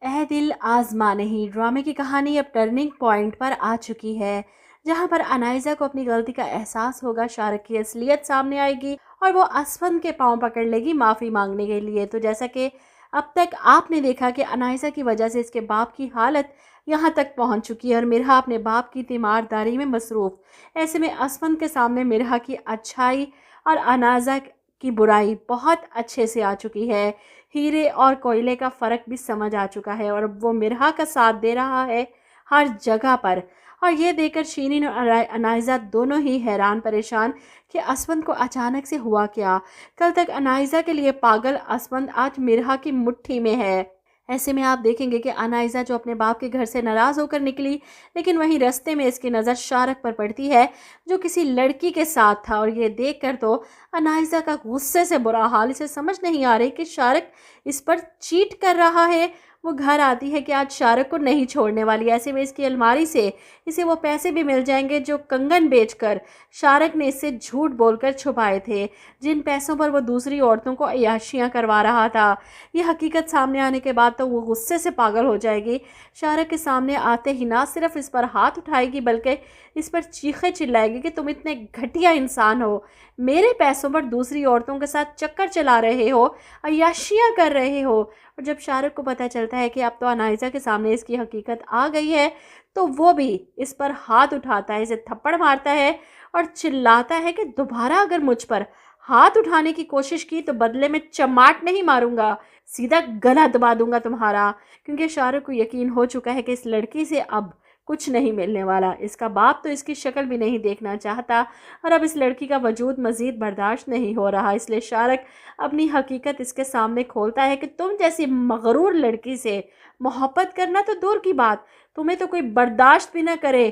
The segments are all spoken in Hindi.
ए दिल आज़मा नहीं ड्रामे की कहानी अब टर्निंग पॉइंट पर आ चुकी है, जहां पर अनाइज़ा को अपनी गलती का एहसास होगा। शाहरुख की असलियत सामने आएगी और वो असफन के पांव पकड़ लेगी माफ़ी मांगने के लिए। तो जैसा कि अब तक आपने देखा कि अनाइज़ा की वजह से इसके बाप की हालत यहाँ तक पहुँच चुकी है और मिरहा अपने बाप की तीमारदारी में मसरूफ़। ऐसे में असफन के सामने मिरहा की अच्छाई और अनाइज़ा की बुराई बहुत अच्छे से आ चुकी है। हीरे और कोयले का फ़र्क भी समझ आ चुका है और अब वो मिरहा का साथ दे रहा है हर जगह पर। और ये देखकर शीरीन और अनाइज़ा दोनों ही हैरान परेशान कि असवंत को अचानक से हुआ क्या। कल तक अनाइज़ा के लिए पागल असवंत आज मिरहा की मुट्ठी में है। ऐसे में आप देखेंगे कि अनाइज़ा जो अपने बाप के घर से नाराज़ होकर निकली, लेकिन वहीं रास्ते में इसकी नज़र शारक पर पड़ती है जो किसी लड़की के साथ था। और ये देखकर तो अनाइज़ा का गुस्से से बुरा हाल, इसे समझ नहीं आ रही कि शारक इस पर चीट कर रहा है। वो घर आती है कि आज शारक को नहीं छोड़ने वाली। ऐसे में इसकी अलमारी से इसे वो पैसे भी मिल जाएंगे जो कंगन बेचकर शारक ने इससे झूठ बोलकर छुपाए थे, जिन पैसों पर वो दूसरी औरतों को अय्याशियाँ करवा रहा था। ये हकीकत सामने आने के बाद तो वो गुस्से से पागल हो जाएगी। शारक के सामने आते ही ना सिर्फ इस पर हाथ उठाएगी बल्कि इस पर चीखे चिल्लाएगी कि तुम इतने घटिया इंसान हो, मेरे पैसों पर दूसरी औरतों के साथ चक्कर चला रहे हो, अय्याशियाँ कर रहे हो। और जब शाहरुख को पता चलता है कि अब तो अनाइज़ा के सामने इसकी हकीकत आ गई है, तो वो भी इस पर हाथ उठाता है, इसे थप्पड़ मारता है और चिल्लाता है कि दोबारा अगर मुझ पर हाथ उठाने की कोशिश की तो बदले में चमाट नहीं मारूंगा, सीधा गला दबा दूंगा तुम्हारा। क्योंकि शाहरुख को यकीन हो चुका है कि इस लड़की से अब कुछ नहीं मिलने वाला। इसका बाप तो इसकी शक्ल भी नहीं देखना चाहता और अब इस लड़की का वजूद मज़ीद बर्दाश्त नहीं हो रहा। इसलिए शारक अपनी हकीकत इसके सामने खोलता है कि तुम जैसी मगरूर लड़की से मोहब्बत करना तो दूर की बात, तुम्हें तो कोई बर्दाश्त भी ना करे।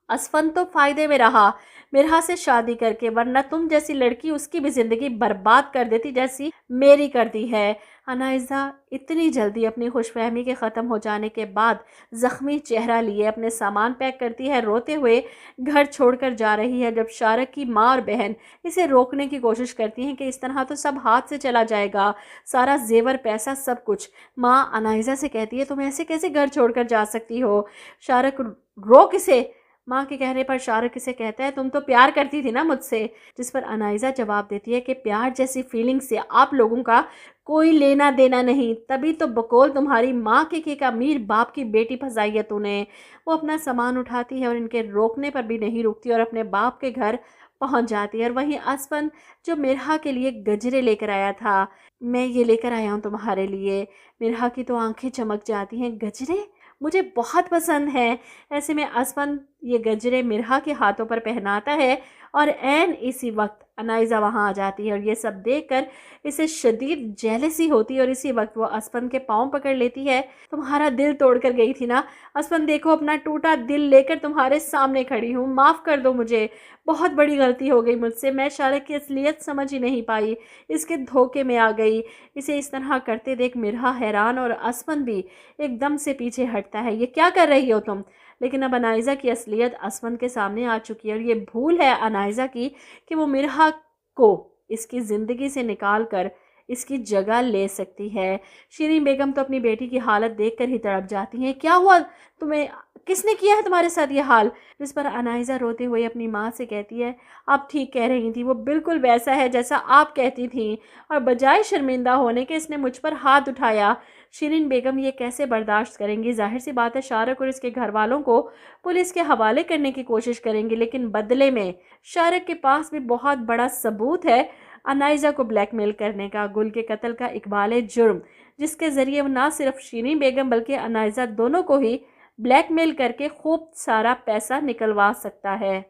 असफन तो फ़ायदे में रहा मिरहा से शादी करके, वरना तुम जैसी लड़की उसकी भी ज़िंदगी बर्बाद कर देती जैसी मेरी कर दी है। अनाइज़ा इतनी जल्दी अपनी खुशफहमी के ख़त्म हो जाने के बाद ज़ख्मी चेहरा लिए अपने सामान पैक करती है, रोते हुए घर छोड़कर जा रही है। जब शारक की माँ और बहन इसे रोकने की कोशिश करती हैं कि इस तरह तो सब हाथ से चला जाएगा, सारा जेवर पैसा सब कुछ। माँ अनाइज़ा से कहती है तुम ऐसे कैसे घर छोड़कर जा सकती हो, शारक रोक इसे। माँ के कहने पर शाहरुख इसे कहता है तुम तो प्यार करती थी ना मुझसे। जिस पर अनाइज़ा जवाब देती है कि प्यार जैसी फीलिंग से आप लोगों का कोई लेना देना नहीं, तभी तो बकौल तुम्हारी माँ के एक अमीर बाप की बेटी फंसाई है तूने। वो अपना सामान उठाती है और इनके रोकने पर भी नहीं रुकती और अपने बाप के घर पहुंच जाती है। और वहीं असफन जो मिरहा के लिए गजरे लेकर आया था, मैं ये लेकर आया हूँ तुम्हारे लिए। मिरहा की तो आंखें चमक जाती हैं, गजरे मुझे बहुत पसंद है। ऐसे में असफन ये गजरे मिरहा के हाथों पर पहनाता है और ऐन इसी वक्त अनाइज़ा वहाँ आ जाती है और ये सब देखकर इसे शदीद जेलसी होती है। और इसी वक्त वो असफन के पाँव पकड़ लेती है। तुम्हारा दिल तोड़कर गई थी ना असफन, देखो अपना टूटा दिल लेकर तुम्हारे सामने खड़ी हूँ, माफ़ कर दो मुझे, बहुत बड़ी गलती हो गई मुझसे। मैं शारक की असलियत समझ ही नहीं पाई, इसके धोखे में आ गई। इसे इस तरह करते देख मिरहा हैरान और असफन भी एकदम से पीछे हटता है, ये क्या कर रही हो तुम। लेकिन अब अनाइज़ा की असलियत असफन के सामने आ चुकी है और ये भूल है अनाइज़ा की कि वो मिरहा को इसकी ज़िंदगी से निकाल कर इसकी जगह ले सकती है। शीरीन बेगम तो अपनी बेटी की हालत देखकर ही तड़प जाती हैं। क्या हुआ तुम्हें, किसने किया है तुम्हारे साथ ये हाल। जिस पर अनाइज़ा रोते हुए अपनी माँ से कहती है आप ठीक कह रही थी, वो बिल्कुल वैसा है जैसा आप कहती थी, और बजाय शर्मिंदा होने के इसने मुझ पर हाथ उठाया। शीरीन बेगम ये कैसे बर्दाश्त करेंगी। जाहिर सी बात है शारक और इसके घर वालों को पुलिस के हवाले करने की कोशिश करेंगे, लेकिन बदले में शारक के पास भी बहुत बड़ा सबूत है अनाइज़ा को ब्लैकमेल करने का, गुल के कत्ल का इकबाल जुर्म, जिसके ज़रिए वो ना सिर्फ शीरीन बेगम बल्कि अनाइज़ा दोनों को ही ब्लैकमेल करके खूब सारा पैसा निकलवा सकता है।